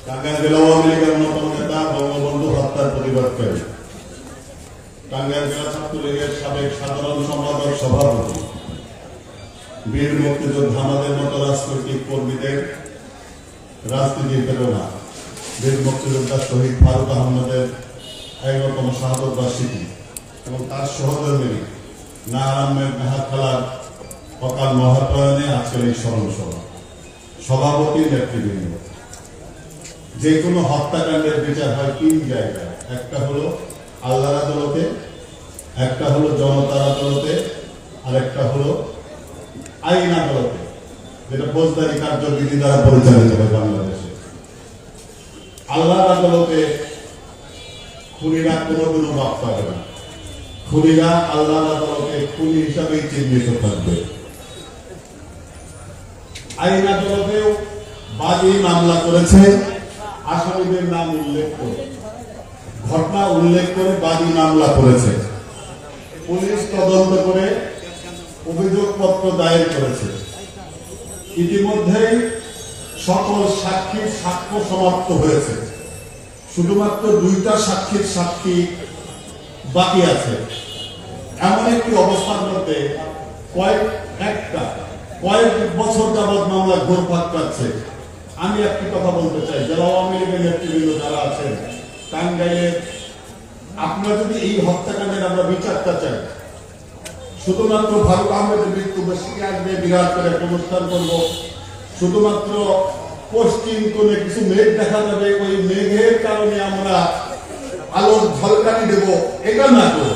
টাঙ্গাইল জেলা আওয়ামী লীগের অন্যতম নেতা বঙ্গবন্ধু হত্যার প্রতিবাদকারী, টাঙ্গাইল জেলা ছাত্রলীগের সাবেক সাধারণ সম্পাদক সভাপতি, বীর মুক্তিযোদ্ধা আমাদের মতো রাজনৈতিক কর্মীদের রাজনীতির প্রেরণা, বীর মুক্তিযোদ্ধা শহীদ ফারুক আহমদের ১১তম শাহাদত বার্ষিকী এবং তার সহধর্মিনী নাহার আহমেদ নাহার খালার অকাল মহাপ্রয়াণে আজকের এই স্মরণ সভা। সভাপতি নেতৃবৃন্দ, যে কোনো হত্যাকাণ্ডের বিচার হয় তিন জায়গায়, একটা হলো আল্লাহর আদালতে, একটা হলো জনতার আদালতে, আর একটা হলো আইন আদালতে, যেটা ফৌজদারি কার্যবিধি দ্বারা পরিচালিত হয় বাংলাদেশে। আল্লাহর আদালতে খুনিরা কোনোদিনও মাপ পাবে না, খুনিরা আল্লাহর আদালতে খুনি হিসাবেই চিহ্নিত থাকবে। আইন আদালতেও বাদী মামলা করেছে, আসামিদের নাম উল্লেখ করে, ঘটনা উল্লেখ করে বাদী মামলা করেছে, পুলিশ তদন্ত করে অভিযোগপত্র দায়ের করেছে। ইতিমধ্যেই সকল সাক্ষীর সাক্ষ্য সমাপ্ত হয়েছে, শুধুমাত্র 2টা সাক্ষীর সাক্ষী বাকি আছে। এমন একটি অবস্থার মধ্যে কয়েক বছর যাবৎ মামলা ঘুরপাক খাচ্ছে। আমি একটি কথা বলতে চাই, জেলা আওয়ামী লীগের নেতৃবৃন্দ যারা আছেন টাঙ্গাইলের, আপনারা যদি এই হত্যাকাণ্ডের আমরা বিচারটা চাই, শুধুমাত্র ফারুক আহমেদের মৃত্যু বার্ষিকী আসবে, বিরাট করে একটা অনুষ্ঠান করবো, শুধুমাত্র পশ্চিম কোণে কিছু মেঘ দেখা যাবে, ওই মেঘের কারণে আমরা আলোর ঝলকানি দেব, এটা না করে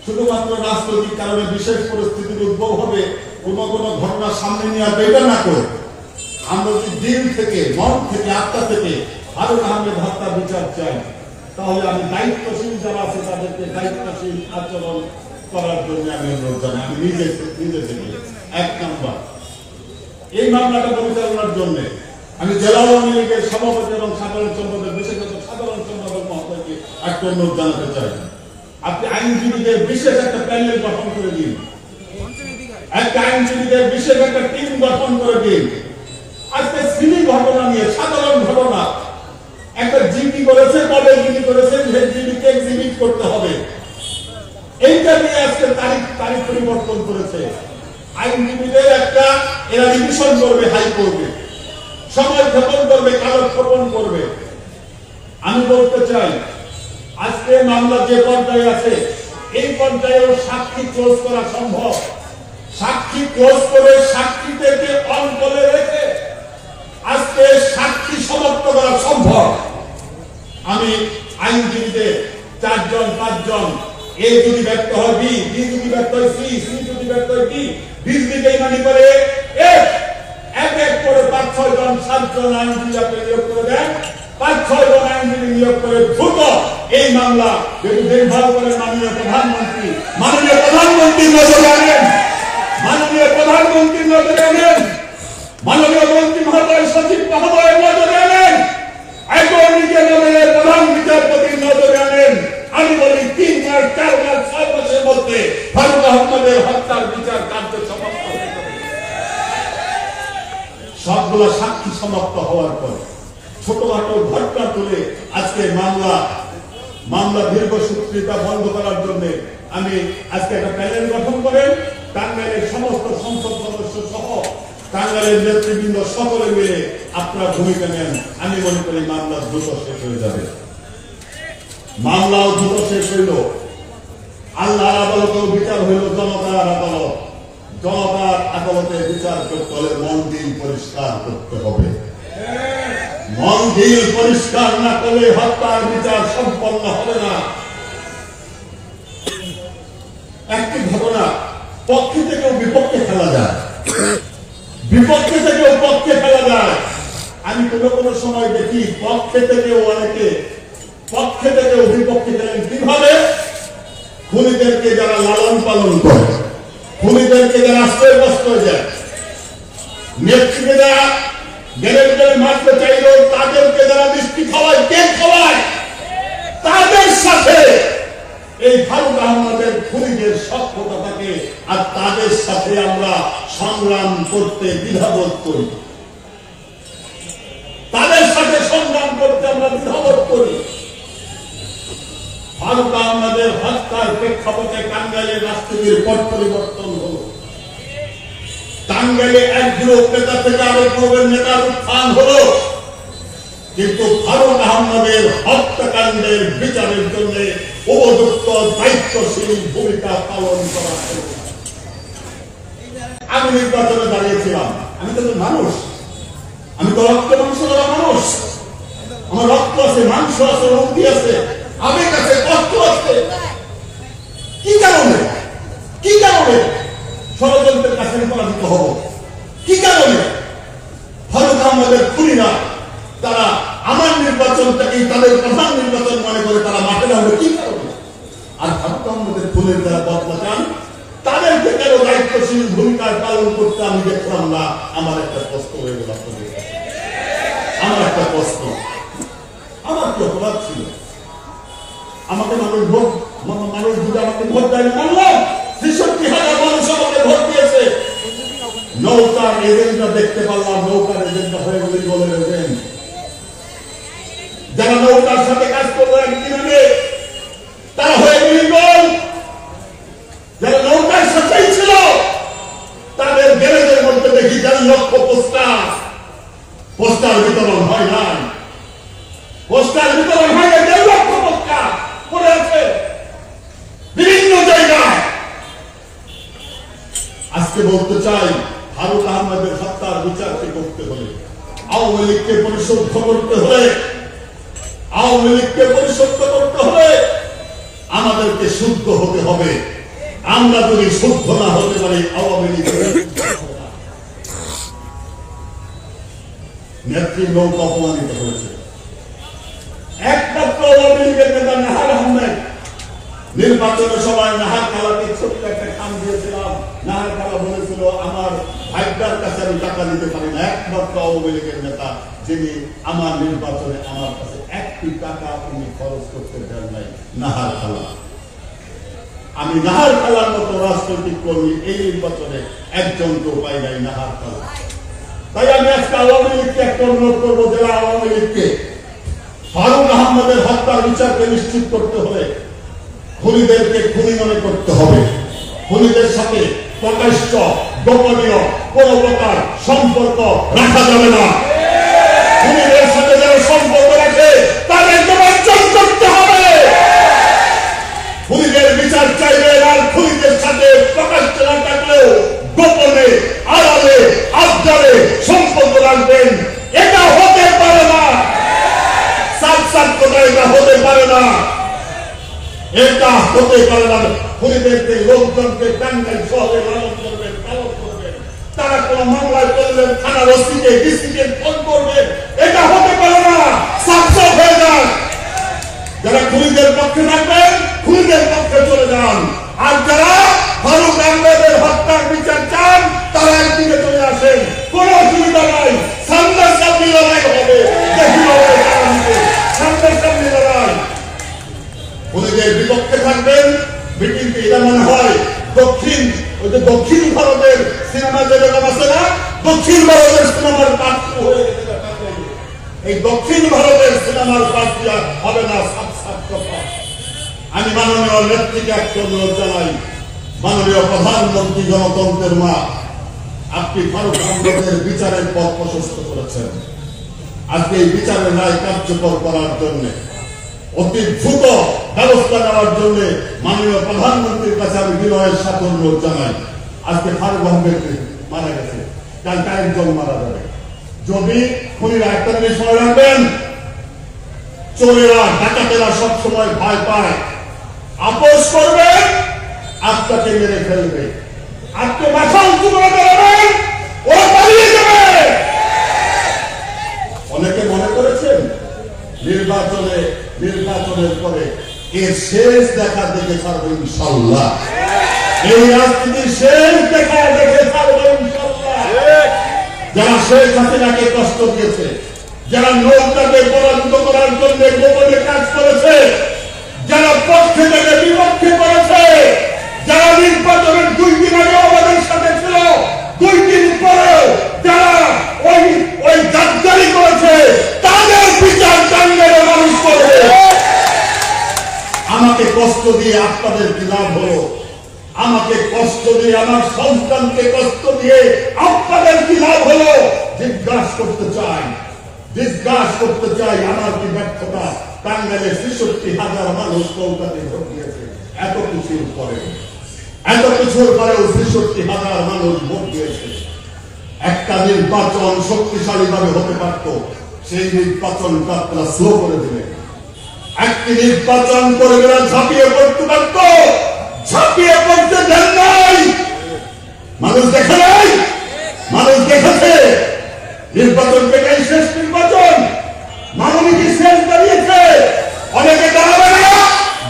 শুধুমাত্র রাজনৈতিক কারণে বিশেষ পরিস্থিতির উদ্ভব হবে, কোন ঘটনা সামনে নিয়ে আসবে, এটা না করে আমরা যদি দিল থেকে, মন থেকে, আত্মা থেকে ফারুক আহমেদ হত্যার বিচার চাই, তাহলে আমি দায়িত্বশীল যারা আছে তাদেরকে দায়িত্বশীল আচরণ করার জন্য আমি অনুরোধ জানাই। আমি নিজে থেকে 1 নম্বর, এই মামলাটা পরিচালনার জন্য আমি জেলা আওয়ামী লীগের সভাপতি এবং সাধারণ সম্পাদক, বিশেষত সাধারণ সম্পাদক মহোদয়কে একটা অনুরোধ জানাতে চাই, আপনি আইনজীবীদের বিশেষ একটা প্যানেল গঠন করে দিন, একটা আইনজীবীদের বিশেষ একটা টিম গঠন করে দিন। আজকে সিলি ঘটনা নিয়ে, সাধারণ ঘটনা, একটা জিডি করেছে, কবে জিডি করেছে, সেই জিডিকে এক্সিবিট করতে হবে, এইটা নিয়ে আজকে তারিখ পরিবর্তন করেছে। আইনজীবীদের একটা এরা রিভিশন করবে, হাইকোর্টে সময় ক্ষেপণ করবে, কালক্ষেপণ করবে। আমি বলতে চাই, আজকে মামলা যে পর্যায়ে আছে, এই পর্যায়েও সাক্ষী ক্লোজ করা সম্ভব। সাক্ষী ক্লোজ করে সাক্ষীদেরকে অন করে রেখে আজকে সাক্ষী সমাপ্ত করা সম্ভব। আমি আইনজীবীদের 4 জন 5 জন, এ যদি ব্যর্থ হয় বি, বি যদি ব্যর্থ হয় সি, সি যদি ব্যর্থ হয় ডি, বি যদি বেইমানি করে এফ, এক করে 5-6 জন 7 জন আইনজীবী আপনি নিয়োগ করে দেন, 5-6 জন আইনজীবী নিয়োগ করে দ্রুত এই মামলা যদি দেখভাল করেন মাননীয় প্রধানমন্ত্রী নজরে আনেন, মাননীয় প্রধানমন্ত্রীর নজরে আনেন, মাননীয় মন্ত্রী মহোদয়, সচিব মহোদয়ের নজরে আনেন, অ্যাটর্নি জেনারেলের প্রধান বিচারপতির নজরে আনেন। আমি বলি 3 মাস 4 মাস 6 মাসের মধ্যে ফারুক আহমেদের হত্যার বিচার কার্য সমাপ্ত হয়ে যাবে। সবগুলো সাক্ষী সমাপ্ত হওয়ার পর ছোটখাটো ঘটনা তুলে আজকে মামলা দীর্ঘসূত্রিতা বন্ধ করার জন্য আমি আজকে একটা প্যানেল গঠন করেন, টাঙ্গাইলের সমস্ত সংসদ সদস্য সহ টাঙ্গাইলের নেতৃবৃন্দ সকলে মিলে আপনারা ভূমিকা নেন। আমি মনে করি মামলা দ্রুত শেষ হয়ে যাবে। মামলাও দ্রুত শেষ হইল, আল্লাহর আদালতেও বিচার হইল, জনতার আদালত, জনতার আদালতে বিচার করতে হলে মন দিল পরিষ্কার করতে হবে। মন দিল পরিষ্কার না করলে হত্যার বিচার সম্পন্ন হবে না। একটি ঘটনা পক্ষে থেকেও বিপক্ষে খেলা যায়, বিপক্ষে থেকেও পক্ষে খেলা যায়। আমি কোনো সময় দেখি পক্ষে থেকেও অনেকে পক্ষে থেকেও বিপক্ষে খেলেন। কিভাবে? খুনিদেরকে যারা লালন পালন করে, খুনিদেরকে যারা আশ্রয়গ্রস্ত হয়ে যায়, নেত্রীরা গেলে মারতে চাইল, তাদেরকে যারা মিষ্টি খাওয়ায়, কেক খাওয়ায়, তাদের সাথে এই ফারুক আহমদের খুনিদের সক্ষতা থাকে, আর তাদের সাথে আমরা সংগ্রাম করতে দ্বিধাবোধ করি, তাদের সাথে সংগ্রাম করতে আমরা দ্বিধাবোধ করি। ফারুক আহমদের হত্যার প্রেক্ষাপটে টাঙ্গাইলের রাজনীতির পট পরিবর্তন হল। টাঙ্গাইলে এক গ্রুপ নেতা থেকে আরেক গ্রুপের নেতার উত্থান হলো, কিন্তু ফারুক আহমদের হত্যাকাণ্ডের বিচারের জন্য উপযুক্ত দায়িত্বশীল ভূমিকা পালন করা হলো। আমি নির্বাচনে দাঁড়িয়েছিলাম, আমি তো মানুষ, আমি তো রক্ত মাংস করা মানুষ, আমার রক্ত আছে, মাংস আছে, রক্তি আছে, আবেগ আছে, কষ্ট আছে। কি কারণে ষড়যন্ত্রের কাছে পরাজিত হব? কি কারণে ফারুক আহমদের খুনিরা তারা আমার নির্বাচনটাকেই তাদের প্রধান নির্বাচন মনে করে তারা মাঠে নামবে? কি কারণে? আর ফারুক আহমদের খুনের যারা বদলা চান তাদেরকে কেন দায়িত্বশীল ভূমিকায় পালন করতে আমি দেখলাম না? আমার একটা প্রশ্ন হয়ে গেল আপনাদের কাছে। আমার একটা প্রশ্ন, আমার কি অপরাধ ছিল? আমাকে মানুষ যদি আমাকে ভোট দেয়, মানলাম ৬৩,০০০ মানুষ আমাকে ভোট দিয়েছে। নৌকার এজেন্টরা দেখতে পারলাম, নৌকার এজেন্টরা হয়ে গেলে বলে এজেন্ট যারা নৌকার সাথে কাজ করলো একদিন আগে, তারা হয়ে গেল যারা নৌকার সাথেই ছিল। তাদের গ্যারেজের মধ্যে দেখি ১.৫ লক্ষ পোস্টার বিতরণ হয় নাই, ১.৫ লক্ষ পোস্টার পড়ে আছে বিভিন্ন জায়গায়। আজকে বলতে চাই, ফারুক আহমদের হত্যার বিচারকে করতে হলে, আওয়ামী লীগকে পরিশুদ্ধ করতে হলে, আমাদেরকে শুদ্ধ হতে হবে। আমরা যদি শুদ্ধ না হতে পারি, আওয়ামী লীগ নেতৃত্ব অপমানিত হয়েছে। একমাত্র আওয়ামী লীগের নেতা নাহার আহমেদ নির্বাচনের সময় নাহার খালাকে ছোট্ট একটা খাম দিয়েছিলাম। নাহার খালা বলেছিল, আমার ভাইটার কাছে আমি টাকা দিতে পারি না। একমাত্র আওয়ামী লীগের নেতা যিনি আমার নির্বাচনে আমার কাছে 1টি টাকা উনি খরচ করতে দেন নাই, নাহার খালা। আমি নাহার খালার মতো রাজনৈতিক কর্মী এই নির্বাচনে একজনকেও পাই নাই, নাহার খালা। তাই আমি আজকে আওয়ামী লীগকে একটা অনুরোধ করবো, জেলা আওয়ামী লীগকে ফারুক আহমদের হত্যার বিচারকে নিশ্চিত করতে হলে খুনিদেরকে খুনি মনে করতে হবে। খুনিদের সাথে প্রকাশ্য গোপনীয় কোন প্রকার সম্পর্ক রাখা যাবে না। খুনিদের সাথে যারা সম্পর্ক রাখে তাদেরকে বর্জন করতে হবে। খুনিদের বিচার চাইবেন, আর খুনিদের সাথে প্রকাশ্য না থাকলেও গোপনে আড়ালে আবদারে সম্পর্ক রাখবেন। এটা হতে পারে না, সাত কথা এটা হতে পারে না, এটা হতে পারে না। খুনিদেরকে লোকজনকে টাঙ্গাইল শহরে লালন করবেন, পালন করবেন। তারা কোন মামলায় করলেন থানার ওসিকে ডিসিকে ফোন করবেন, এটা হতে পারে না। সাকসেস হয়ে যান। যারা খুনিদের পক্ষে থাকবেন, খুনিদের পক্ষে চলে যান। আর যারা ফারুক আহমদের হত্যার বিচার চান, তারা একদিকে চলে আসেন, কোন অসুবিধা নাই। সামনাসামনি লড়াই হবে, সামনাসামনি লড়াই। খুনিদের বিপক্ষে থাকবেন। মিটিংকে এটা মনে হয় দক্ষিণ ভারতের সিনেমা যেরকম আছে না, দক্ষিণ ভারতের সিনেমার পাঠ হয়ে গেছে। এই দক্ষিণ ভারতের সিনেমার পাঠ হবে না। আমি মাননীয় নেত্রীকে একটা অনুরোধ জানাই, মাননীয় প্রধানমন্ত্রী, গণতন্ত্রের মা, আপনি ফারুক আহমদের বিচারের পথ প্রশস্ত করেছেন। আজকে এই বিচারের রায় কার্যকর করার জন্য, অতি দ্রুত ব্যবস্থা নেওয়ার জন্য মাননীয় প্রধানমন্ত্রীর কাছে আমি বিনয়ের সাথে অনুরোধ জানাই। আজকে ফারুক আহমেদ মারা গেছে, কাল কয়েকজন মারা যাবে। যদি খুনিরা একটা জিনিস মনে রাখবেন, চোরেরা ডাকাতেরা সবসময় ভয় পায়, আপোষ করবেন আপনাকে মেরে ফেলবে, আপনি মাথা উঁচু করে দাঁড়াবেন, ওরা পালিয়ে যাবে। অনেকে মনে করেছেন নির্বাচনের পরে এর শেষ দেখা দেখে ছাড়বো ইনশাল্লাহ। এই রাজনীতির শেষ দেখা দেখে ছাড়বো ইনশাল্লাহ। যারা শেখ হাসিনাকে কষ্ট দিয়েছে, যারা নৌকাকে পরাজিত করার জন্য গোপনে কাজ করেছে, যারা পক্ষে থেকে বিপক্ষে করেছে, যারা নির্বাচনের 2 দিন আগে আমাদের সাথে ছিল, 2 দিন পরেও যারা ওই গাদ্দারি করেছে, তাদের কষ্ট দিয়ে আপনাদের কি লাভ হলো? আমাকে কষ্ট দিয়ে, আমার সন্তানকে কষ্ট দিয়ে আপনাদের কি লাভ হলো? জিজ্ঞাসা করতে চাই আমার কি ব্যর্থতা? টাঙ্গাইলে ৬৬,০০০ মানুষ কলকাতায় ভোট দিয়েছে। এত কিছুর পরেও ৬৬,০০০ মানুষ ভোট দিয়েছে। একটা নির্বাচন শক্তিশালী ভাবে হতে পারত, সেই নির্বাচনটা আপনারা স্লো করে দিলেন। একটি নির্বাচন করে ঝাঁপিয়ে পড়তে পারত, ঝাঁপিয়ে পড়তে দেন নাই। মানুষ দেখে নাই, মানুষ দেখেছে নির্বাচন পেটাই শেষ নির্বাচন। মাননী কি শেষ দাঁড়িয়েছে? অনেকে দাঁড়াবে না,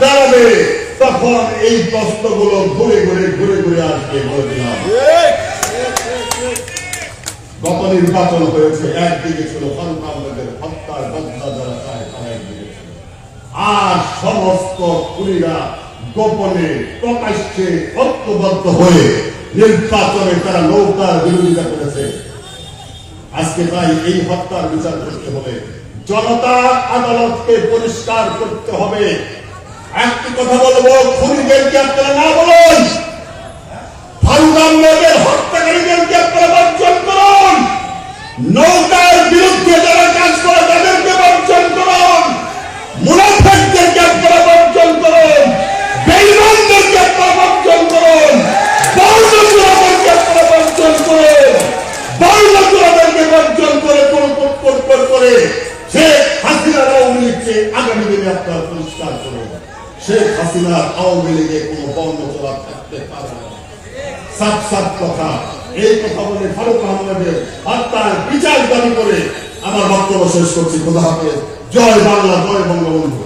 দাঁড়াবে। তখন এই প্রশ্নগুলো ঘুরে ঘুরে আসবে। বলছিলাম গত নির্বাচন হয়েছে, একদিকে ছিল ফারুক আহমেদের হত্যার বদলা যারা চায় তারা একদিকে ছিল, আর সমস্ত খুনিরা গোপনে প্রকাশ্যে ঐক্যবদ্ধ হয়ে নির্বাচনে তারা নৌকার বিরোধিতা করেছে। আজকে তাই এই হত্যার বিচার করতে হবে, জনতা আদালতকে পরিষ্কার করতে হবে। একটি কথা বলবো, খুনিদেরকে আপনারা না বলুন, ফারুক আহমেদের হত্যাকারীদেরকে আপনারা বর্জন করুন, নৌকার বিরুদ্ধে যারা কাজ করে তাদেরকে বর্জন করুন, মুনাফিকদেরকে আপনারা বর্জন করুন, বেঈমানদেরকে আপনারা বর্জন করুন, বর্ণচোরাদেরকে আপনারা বর্জন করুন, বর্ণচোরাদেরকে বর্জন করে শেখ হাসিনার আওয়ামী লীগকে আগামী দিনে আপনারা পরিষ্কার করুন। শেখ হাসিনার আওয়ামী লীগে কোনো বর্ণচোরা থাকতে পারে না। সাফ কথা। এই কথা বলে ফারুক আহমেদের হত্যার বিচার দাবি করে আমার বক্তব্য শেষ করছি। খোদা হাফেজ। জয় বাংলা, জয় বঙ্গবন্ধু।